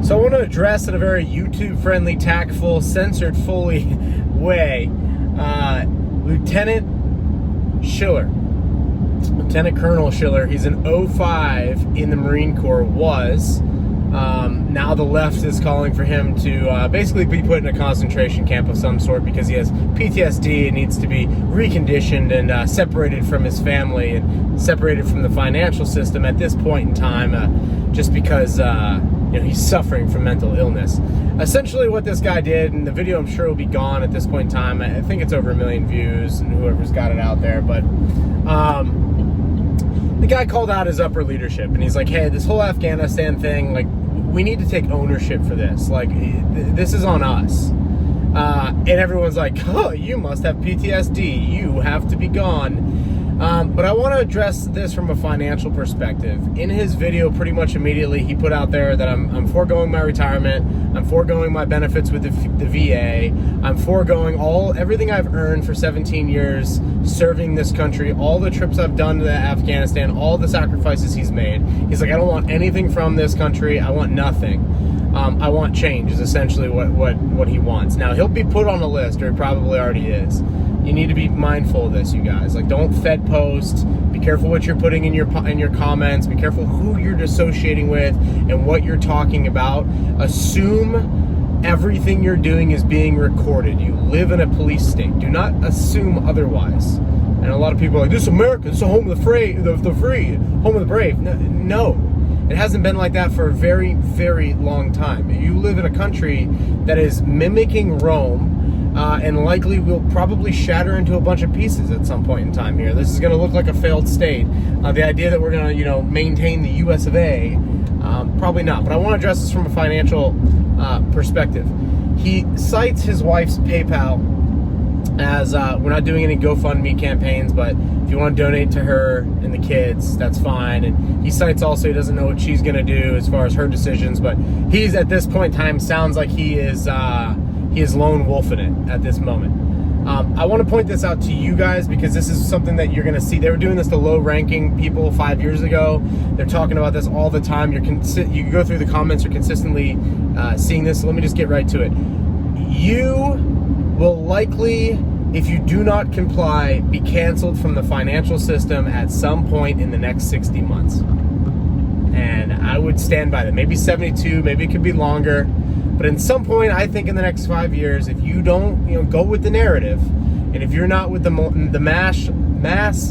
So I want to address in a very YouTube-friendly, tactful, censored-fully way Lieutenant Schoeller. Lieutenant Colonel Schoeller. He's an 05 in the Marine Corps, was. Now the left is calling for him to basically be put in a concentration camp of some sort because he has PTSD and needs to be reconditioned and separated from his family and separated from the financial system at this point in time, just because he's suffering from mental illness. Essentially what this guy did, and the video I'm sure will be gone at this point in time. I think it's over 1 million views, and whoever's got it out there, but the guy called out his upper leadership, and he's like, hey, this whole Afghanistan thing, like, we need to take ownership for this. Like, this is on us. And everyone's like, oh, you must have PTSD. You have to be gone. But I want to address this from a financial perspective. In his video, pretty much immediately, he put out there that I'm foregoing my retirement. I'm foregoing my benefits with the VA. I'm foregoing everything I've earned for 17 years serving this country, all the trips I've done to Afghanistan, all the sacrifices he's made. He's like, I don't want anything from this country. I want nothing. I want change is essentially what he wants. Now, he'll be put on a list, or he probably already is. You need to be mindful of this, you guys. Like, don't Fed post. Be careful what you're putting in your comments. Be careful who you're dissociating with and what you're talking about. Assume everything you're doing is being recorded. You live in a police state. Do not assume otherwise. And a lot of people are like, this is America. This is the home of the free, home of the brave. No. It hasn't been like that for a very, very long time. You live in a country that is mimicking Rome, and likely will probably shatter into a bunch of pieces at some point in time here. This is going to look like a failed state. The idea that we're going to, maintain the U.S. of A., probably not. But I want to address this from a financial perspective. He cites his wife's PayPal as, we're not doing any GoFundMe campaigns, but if you want to donate to her and the kids, that's fine. And he cites also he doesn't know what she's going to do as far as her decisions, but he's, at this point in time, sounds like he is lone wolfing it at this moment. I want to point this out to you guys because this is something that you're going to see. They were doing this to low-ranking people 5 years ago. They're talking about this all the time. You can go through the comments. You're consistently seeing this. So let me just get right to it. You will likely, if you do not comply, be canceled from the financial system at some point in the next 60 months. And I would stand by that. Maybe 72, maybe it could be longer. But at some point, I think in the next 5 years, if you don't, go with the narrative, and if you're not with the mass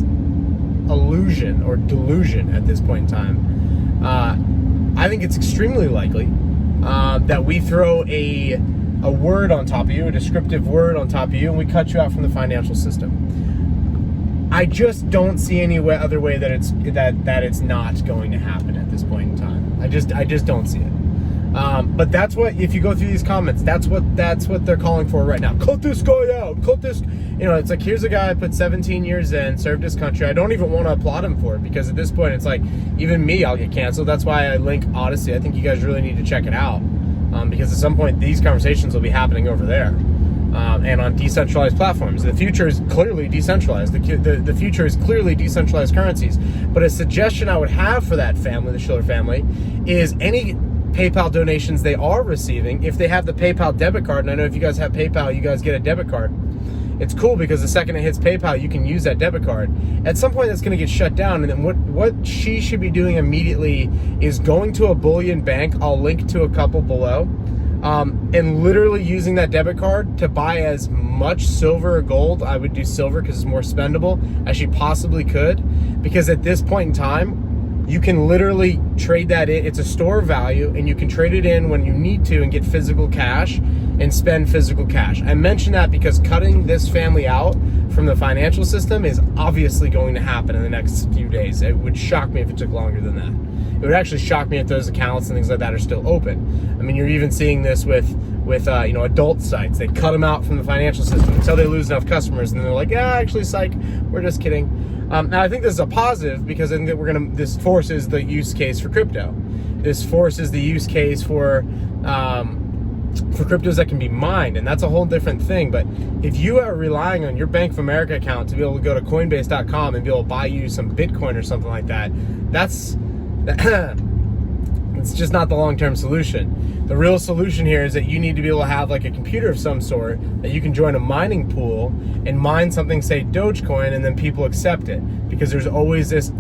illusion or delusion at this point in time, I think it's extremely likely that we throw a word on top of you, a descriptive word on top of you, and we cut you out from the financial system. I just don't see any other way that it's not going to happen at this point in time. I just don't see it. But that's what, if you go through these comments, that's what they're calling for right now. Cut this guy out. Cut this. It's like, here's a guy put 17 years in, served his country. I don't even want to applaud him for it because at this point, it's like, even me, I'll get canceled. That's why I link Odyssey. I think you guys really need to check it out because at some point, these conversations will be happening over there and on decentralized platforms. The future is clearly decentralized. The future is clearly decentralized currencies. But a suggestion I would have for that family, the Schoeller family, is any PayPal donations they are receiving, if they have the PayPal debit card, and I know if you guys have PayPal, you guys get a debit card. It's cool because the second it hits PayPal, you can use that debit card. At some point, that's going to get shut down, and then what she should be doing immediately is going to a bullion bank. I'll link to a couple below, and literally using that debit card to buy as much silver or gold, I would do silver because it's more spendable, as she possibly could, because at this point in time, you can literally trade that in. It's a store of value, and you can trade it in when you need to and get physical cash and spend physical cash. I mention that because cutting this family out from the financial system is obviously going to happen in the next few days. It would shock me if it took longer than that. It would actually shock me if those accounts and things like that are still open. I mean, you're even seeing this with adult sites. They cut them out from the financial system until they lose enough customers, and then they're like, actually, psych, we're just kidding. Now, I think this is a positive because I think that this forces the use case for crypto. This forces the use case for cryptos that can be mined, and that's a whole different thing. But if you are relying on your Bank of America account to be able to go to Coinbase.com and be able to buy you some Bitcoin or something like that, that's That's just not the long-term solution. The real solution here is that you need to be able to have like a computer of some sort that you can join a mining pool and mine something, say Dogecoin, and then people accept it, because there's always this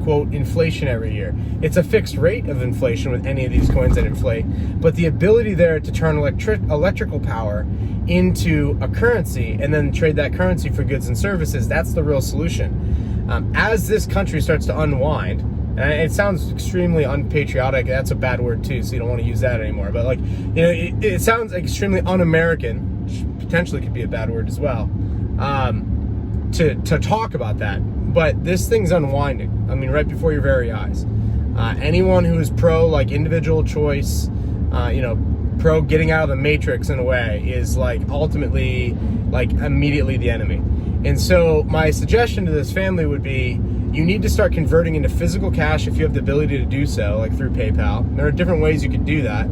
quote inflation every year. It's a fixed rate of inflation with any of these coins that inflate, but the ability there to turn electrical power into a currency and then trade that currency for goods and services, that's the real solution. As this country starts to unwind, and it sounds extremely unpatriotic, that's a bad word too, so you don't want to use that anymore, but like, you know, it sounds extremely un-American, which potentially could be a bad word as well, to talk about that. But this thing's unwinding, I mean, right before your very eyes. Anyone who is pro like individual choice, pro getting out of the matrix in a way, is like ultimately like immediately the enemy. And so my suggestion to this family would be, you need to start converting into physical cash if you have the ability to do so, like through PayPal. There are different ways you could do that.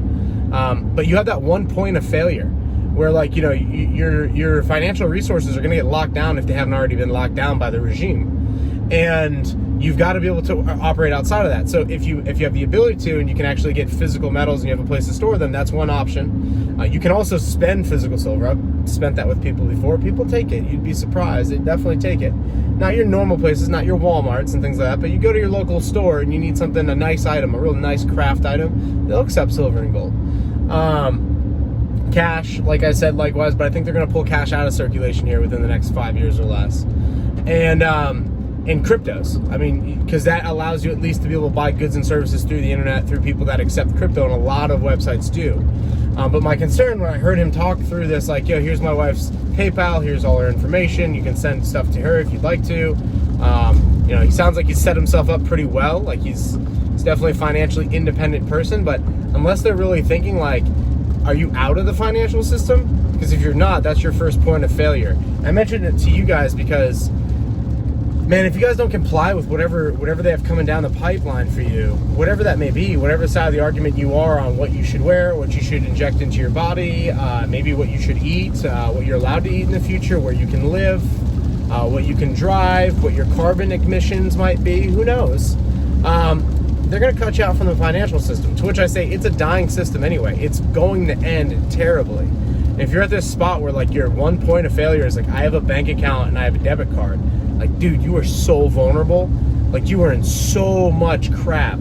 But you have that one point of failure where, like, you know, your financial resources are going to get locked down if they haven't already been locked down by the regime. And you've got to be able to operate outside of that. So if you have the ability to, and you can actually get physical metals and you have a place to store them, that's one option. You can also spend physical silver. I've spent that with people before. People take it. You'd be surprised. They definitely take it. Not your normal places, not your Walmarts and things like that, but you go to your local store and you need something, a nice item, a real nice craft item, they'll accept silver and gold. Cash, like I said, likewise, but I think they're going to pull cash out of circulation here within the next 5 years or less. And cryptos, I mean, because that allows you at least to be able to buy goods and services through the internet, through people that accept crypto, and a lot of websites do. But my concern when I heard him talk through this, like, yo, here's my wife's PayPal, here's all her information, you can send stuff to her if you'd like to. You know, he sounds like he's set himself up pretty well, like he's definitely a financially independent person, but unless they're really thinking like, are you out of the financial system? Because if you're not, that's your first point of failure. I mentioned it to you guys because, man, if you guys don't comply with whatever they have coming down the pipeline for you, whatever that may be, whatever side of the argument you are on what you should wear, what you should inject into your body, maybe what you should eat, what you're allowed to eat in the future, where you can live, what you can drive, what your carbon emissions might be, who knows? They're going to cut you out from the financial system, to which I say it's a dying system anyway. It's going to end terribly. And if you're at this spot where like your one point of failure is like, I have a bank account and I have a debit card, like, dude, you are so vulnerable. Like, you are in so much crap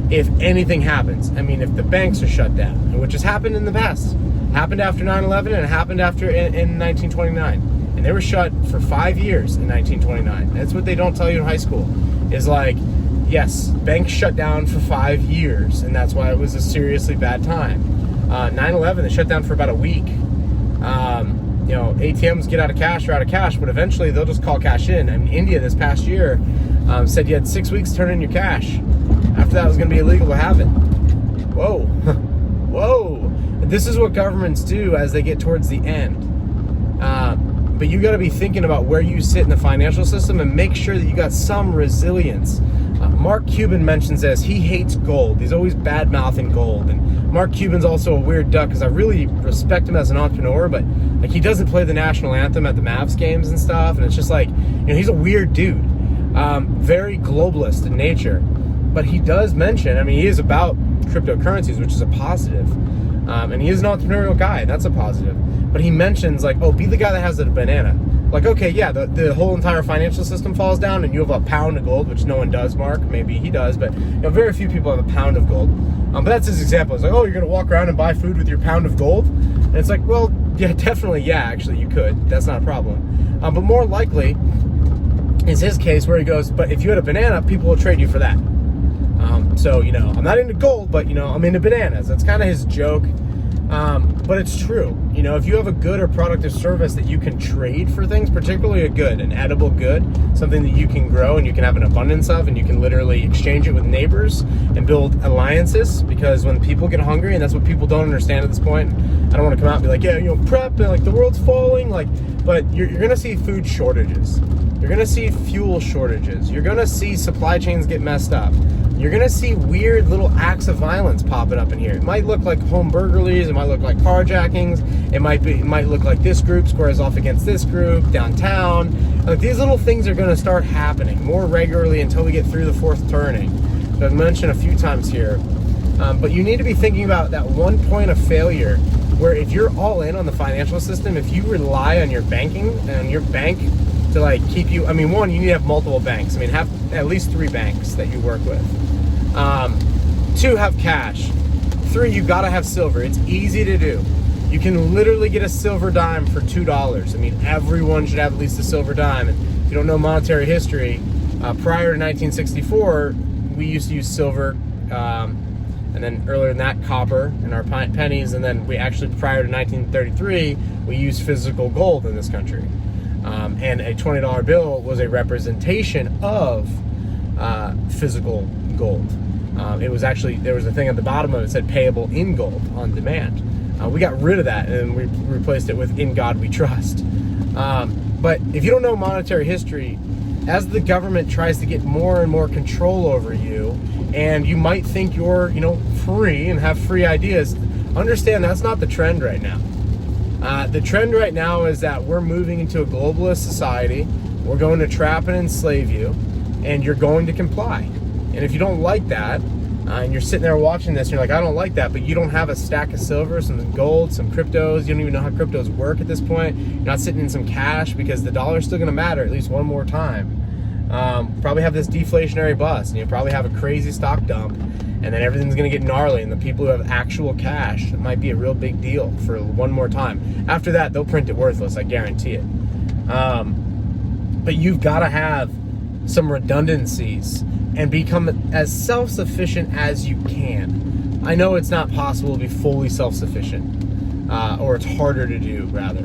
if anything happens. I mean, if the banks are shut down, which has happened in the past, happened after 9/11 and it happened after in 1929. And they were shut for 5 years in 1929. That's what they don't tell you in high school, is like, yes, banks shut down for 5 years, and that's why it was a seriously bad time. 9/11, they shut down for about a week. You know, ATMs get out of cash, but eventually they'll just call cash in. I mean, India this past year said you had 6 weeks to turn in your cash. After that, it was going to be illegal to have it. Whoa. Whoa. This is what governments do as they get towards the end. But you got to be thinking about where you sit in the financial system and make sure that you got some resilience. Mark Cuban mentions this. He hates gold. He's always bad-mouthing gold. And Mark Cuban's also a weird duck because I really respect him as an entrepreneur, but like, he doesn't play the national anthem at the Mavs games and stuff. And it's just like, you know, he's a weird dude. Very globalist in nature. But he does mention, I mean, he is about cryptocurrencies, which is a positive. And he is an entrepreneurial guy, and that's a positive. But he mentions, like, oh, be the guy that has a banana. Like, okay, yeah, the whole entire financial system falls down and you have a pound of gold, which no one does, Mark. Maybe he does, but you know, very few people have a pound of gold. But that's his example. It's like, oh, you're going to walk around and buy food with your pound of gold? And it's like, well, yeah, definitely, yeah, actually, you could. That's not a problem. But more likely is his case where he goes, but if you had a banana, people will trade you for that. So, you know, I'm not into gold, but, you know, I'm into bananas. That's kind of his joke. But it's true. You know, if you have a good or product or service that you can trade for things, particularly a good, an edible good, something that you can grow and you can have an abundance of, and you can literally exchange it with neighbors and build alliances, because when people get hungry, and that's what people don't understand at this point, I don't want to come out and be like, yeah, you know, prep, and like the world's falling, like, but you're going to see food shortages. You're going to see fuel shortages. You're going to see supply chains get messed up. You're going to see weird little acts of violence popping up in here. It might look like home burglaries. It might look like carjackings. It might look like this group squares off against this group downtown. Like, these little things are going to start happening more regularly until we get through the fourth turning. I've mentioned a few times here. But you need to be thinking about that one point of failure where if you're all in on the financial system, if you rely on your banking and your bank to like keep you, I mean, one, you need to have multiple banks. I mean, have at least 3 banks that you work with. 2, have cash. 3, you gotta have silver. It's easy to do. You can literally get a silver dime for $2. I mean, everyone should have at least a silver dime. And if you don't know monetary history, prior to 1964, we used to use silver, and then earlier than that, copper in our pennies, and then we actually, prior to 1933, we used physical gold in this country. And a $20 bill was a representation of physical gold. It was actually, there was a thing at the bottom of it that said payable in gold on demand. We got rid of that and we replaced it with in God we trust. But if you don't know monetary history, as the government tries to get more and more control over you, and you might think you're, free and have free ideas, understand that's not the trend right now. The trend right now is that we're moving into a globalist society. We're going to trap and enslave you, and you're going to comply. And if you don't like that, and you're sitting there watching this, and you're like, I don't like that, but you don't have a stack of silver, some gold, some cryptos, you don't even know how cryptos work at this point, you're not sitting in some cash because the dollar's still gonna matter at least one more time. Probably have this deflationary bust, and you probably have a crazy stock dump, and then everything's gonna get gnarly, and the people who have actual cash, it might be a real big deal for one more time. After that, they'll print it worthless, I guarantee it. But you've gotta have some redundancies and become as self-sufficient as you can. I know it's not possible to be fully self-sufficient, or it's harder to do, rather.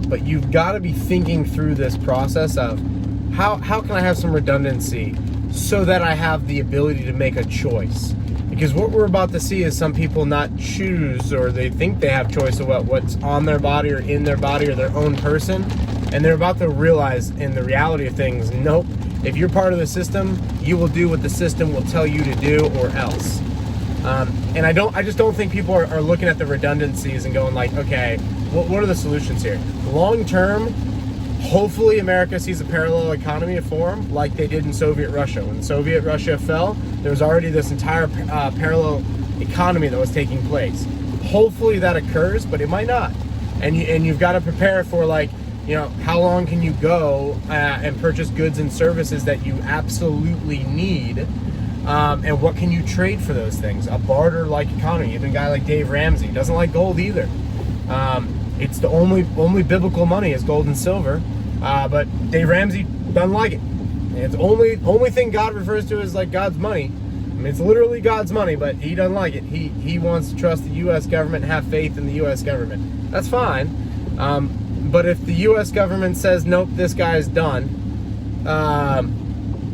But you've got to be thinking through this process of how can I have some redundancy so that I have the ability to make a choice? Because what we're about to see is some people not choose, or they think they have choice of what's on their body or in their body or their own person, and they're about to realize in the reality of things, nope, if you're part of the system, you will do what the system will tell you to do or else. And I just don't think people are looking at the redundancies and going like, okay, what are the solutions here? Long term, hopefully America sees a parallel economy form like they did in Soviet Russia. When Soviet Russia fell, there was already this entire parallel economy that was taking place. Hopefully that occurs, but it might not. And you've got to prepare for, like, how long can you go and purchase goods and services that you absolutely need, and what can you trade for those things? A barter-like economy. Even a guy like Dave Ramsey doesn't like gold either. It's the only biblical money is gold and silver, but Dave Ramsey doesn't like it. It's the only thing God refers to as like God's money. I mean, it's literally God's money, but he doesn't like it. He wants to trust the U.S. government, have faith in the U.S. government. That's fine. But if the U.S. government says, nope, this guy is done,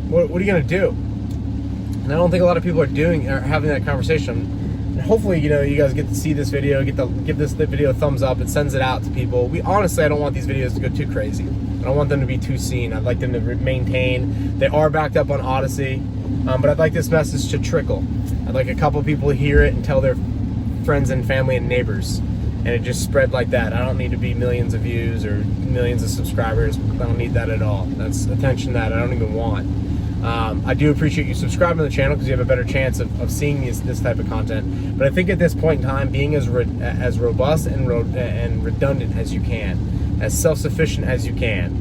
what are you going to do? And I don't think a lot of people are having that conversation. And hopefully, you guys get to see this video, give this video a thumbs up. It sends it out to people. I don't want these videos to go too crazy. I don't want them to be too seen. I'd like them to maintain. They are backed up on Odyssey, but I'd like this message to trickle. I'd like a couple people to hear it and tell their friends and family and neighbors. And it just spread like that. I don't need to be millions of views or millions of subscribers. I don't need that at all. That's attention that I don't even want. I do appreciate you subscribing to the channel because you have a better chance of seeing this type of content. But I think at this point in time, being as robust and redundant as you can, as self-sufficient as you can,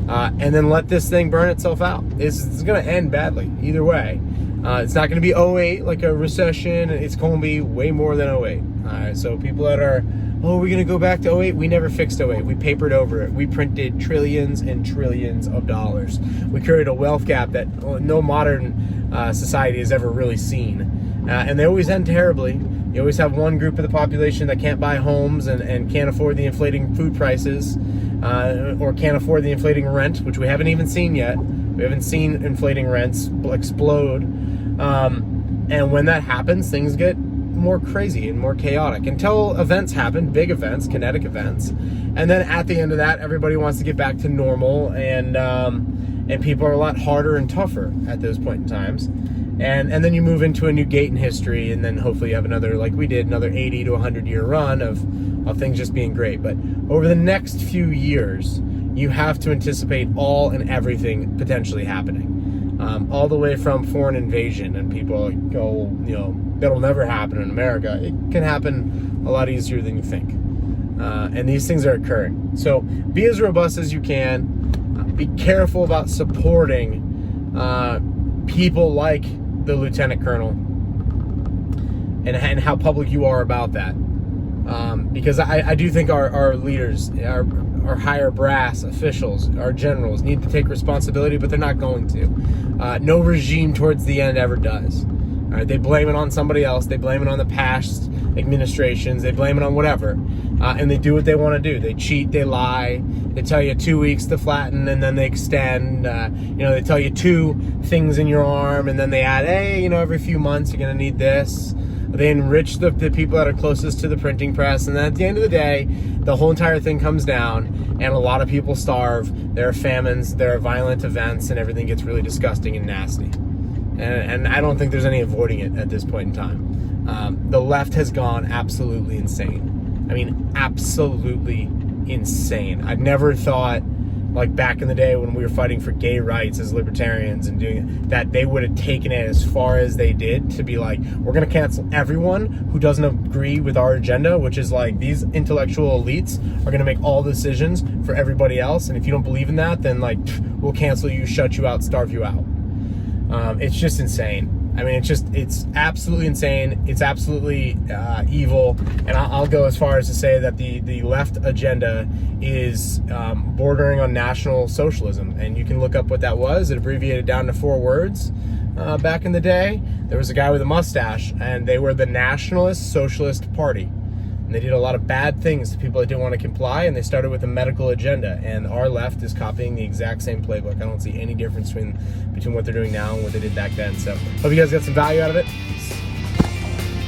and then let this thing burn itself out. It's going to end badly either way. It's not going to be 08 like a recession. It's going to be way more than 08. All right, so people that are, we're going to go back to 08. We never fixed 08. We papered over it. We printed trillions and trillions of dollars. We created a wealth gap that no modern society has ever really seen. And they always end terribly. You always have one group of the population that can't buy homes and can't afford the inflating food prices, or can't afford the inflating rent, which we haven't even seen yet. We haven't seen inflating rents explode. And when that happens, things get more crazy and more chaotic until events happen, big events, kinetic events, and then at the end of that, everybody wants to get back to normal, and people are a lot harder and tougher at those point in times, and then you move into a new gate in history, and then hopefully you have another, like we did, another 80 to 100 year run of things just being great. But over the next few years, you have to anticipate all and everything potentially happening. all the way from foreign invasion, and people go, that'll never happen in America. It can happen a lot easier than you think. And these things are occurring. So be as robust as you can. Be careful about supporting people like the lieutenant colonel and how public you are about that. Because I do think our leaders, our higher brass officials, our generals need to take responsibility, but they're not going to. No regime towards the end ever does. All right, they blame it on somebody else. They blame it on the past administrations. They blame it on whatever. And they do what they want to do. They cheat, they lie. They tell you 2 weeks to flatten, and then they extend. They tell you 2 things in your arm, and then they add, hey, every few months you're going to need this. They enrich the people that are closest to the printing press, and then at the end of the day, the whole entire thing comes down, and a lot of people starve. There are famines, there are violent events, and everything gets really disgusting and nasty. And I don't think there's any avoiding it at this point in time. The left has gone absolutely insane. I mean, absolutely insane. I've never thought, like back in the day when we were fighting for gay rights as libertarians and doing it, that they would have taken it as far as they did to be like, we're going to cancel everyone who doesn't agree with our agenda, which is like these intellectual elites are going to make all the decisions for everybody else. And if you don't believe in that, then like we'll cancel you, shut you out, starve you out. It's just insane. I mean, it's absolutely insane. It's absolutely evil. And I'll go as far as to say that the left agenda is bordering on National Socialism. And you can look up what that was. It abbreviated down to 4 words. Back in the day, there was a guy with a mustache, and they were the Nationalist Socialist Party. And they did a lot of bad things to people that didn't want to comply, and they started with a medical agenda. And our left is copying the exact same playbook. I don't see any difference between what they're doing now and what they did back then. So hope you guys got some value out of it.